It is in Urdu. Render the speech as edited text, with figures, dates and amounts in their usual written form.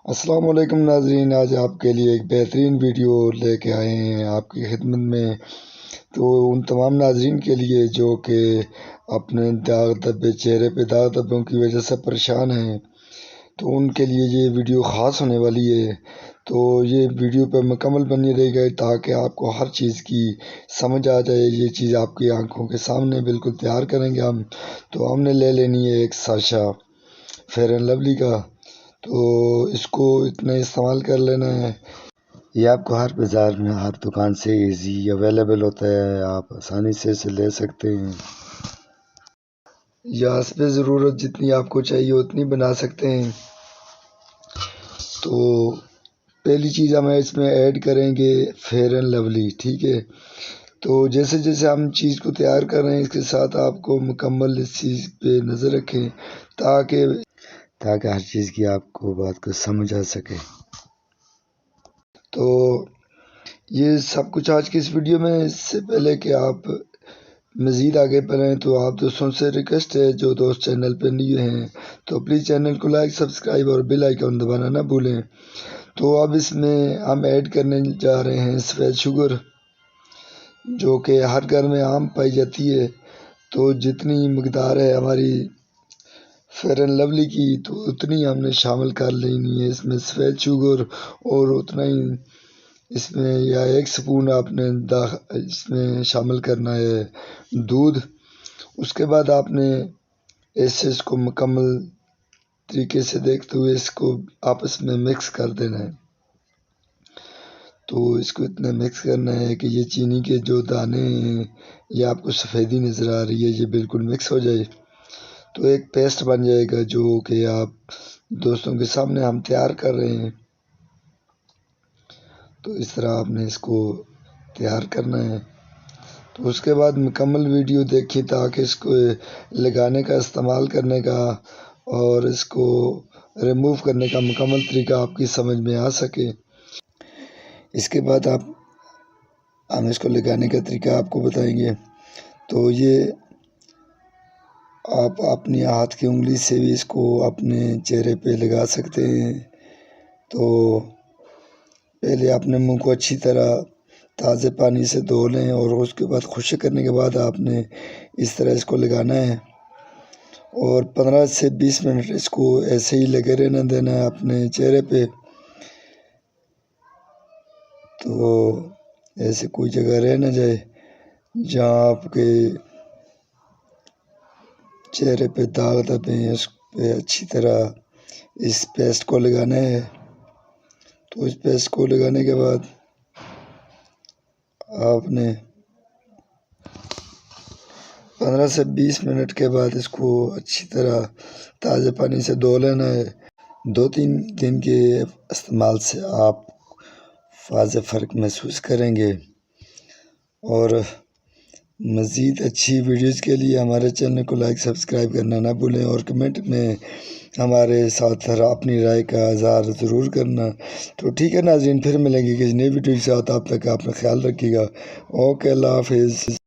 السلام علیکم ناظرین، آج آپ کے لیے ایک بہترین ویڈیو لے کے آئے ہیں آپ کی خدمت میں۔ تو ان تمام ناظرین کے لیے جو کہ اپنے داغ دھبے چہرے پہ داغ دھبوں کی وجہ سے پریشان ہیں، تو ان کے لیے یہ ویڈیو خاص ہونے والی ہے۔ تو یہ ویڈیو پہ مکمل بنی رہے گا تاکہ آپ کو ہر چیز کی سمجھ آ جائے۔ یہ چیز آپ کی آنکھوں کے سامنے بالکل تیار کریں گے ہم۔ تو ہم نے لے لینی ہے ایک ساشا فیئر اینڈ لولی کا، تو اس کو اتنا استعمال کر لینا ہے۔ یہ آپ کو ہر بازار میں ہر دکان سے ایزی اویلیبل ہوتا ہے، آپ آسانی سے اسے لے سکتے ہیں یا اس پہ ضرورت جتنی آپ کو چاہیے اتنی بنا سکتے ہیں۔ تو پہلی چیز ہم اس میں ایڈ کریں گے فیئر اینڈ لولی، ٹھیک ہے۔ تو جیسے جیسے ہم چیز کو تیار کر رہے ہیں، اس کے ساتھ آپ کو مکمل اس چیز پہ نظر رکھیں تاکہ ہر چیز کی آپ کو بات کو سمجھ آ سکے۔ تو یہ سب کچھ آج کی اس ویڈیو میں۔ اس سے پہلے کہ آپ مزید آگے بڑھیں تو آپ دوستوں سے ریکویسٹ ہے، جو دوست چینل پہ نیو ہیں تو پلیز چینل کو لائک، سبسکرائب اور بیل آئیکن دبانا نہ بھولیں۔ تو اب اس میں ہم ایڈ کرنے جا رہے ہیں سفید شوگر، جو کہ ہر گھر میں عام پائی جاتی ہے۔ تو جتنی مقدار ہے ہماری فیئر اینڈ لولی کی، تو اتنی ہم نے شامل کر لینی ہے اس میں سفید شوگر، اور اتنا ہی اس میں یا 1 سپون آپ نے اس میں شامل کرنا ہے دودھ۔ اس کے بعد آپ نے ایسے اس کو مکمل طریقے سے دیکھتے ہوئے اس کو آپس میں مکس کر دینا ہے۔ تو اس کو اتنا مکس کرنا ہے کہ یہ چینی کے جو دانے ہیں، یہ آپ کو سفیدی نظر آ رہی ہے، یہ بالکل مکس ہو جائے تو ایک پیسٹ بن جائے گا، جو کہ آپ دوستوں کے سامنے ہم تیار کر رہے ہیں۔ تو اس طرح آپ نے اس کو تیار کرنا ہے۔ تو اس کے بعد مکمل ویڈیو دیکھیں تاکہ اس کو لگانے کا، استعمال کرنے کا اور اس کو ریموو کرنے کا مکمل طریقہ آپ کی سمجھ میں آ سکے۔ اس کے بعد ہم اس کو لگانے کا طریقہ آپ کو بتائیں گے۔ تو یہ آپ اپنی ہاتھ کی انگلی سے بھی اس کو اپنے چہرے پہ لگا سکتے ہیں۔ تو پہلے اپنے منہ کو اچھی طرح تازے پانی سے دھو لیں، اور اس کے بعد خشک کرنے کے بعد آپ نے اس طرح اس کو لگانا ہے، اور 15 سے 20 منٹ اس کو ایسے ہی لگے رہنا دینا ہے اپنے چہرے پہ۔ تو ایسے کوئی جگہ رہ نہ جائے جہاں آپ کے چہرے پہ داغ دھبے ہیں، اس پہ اچھی طرح اس پیسٹ کو لگانا ہے۔ تو اس پیسٹ کو لگانے کے بعد آپ نے 15 سے 20 منٹ کے بعد اس کو اچھی طرح تازے پانی سے دھو لینا ہے۔ 2-3 دن کے استعمال سے آپ واضح فرق محسوس کریں گے۔ اور مزید اچھی ویڈیوز کے لیے ہمارے چینل کو لائک، سبسکرائب کرنا نہ بھولیں، اور کمنٹ میں ہمارے ساتھ اپنی رائے کا اظہار ضرور کرنا۔ تو ٹھیک ہے ناظرین، پھر ملیں گے کسی نئی ویڈیو کے ساتھ۔ آپ تک اپنا خیال رکھیے گا۔ اوکے، اللہ حافظ۔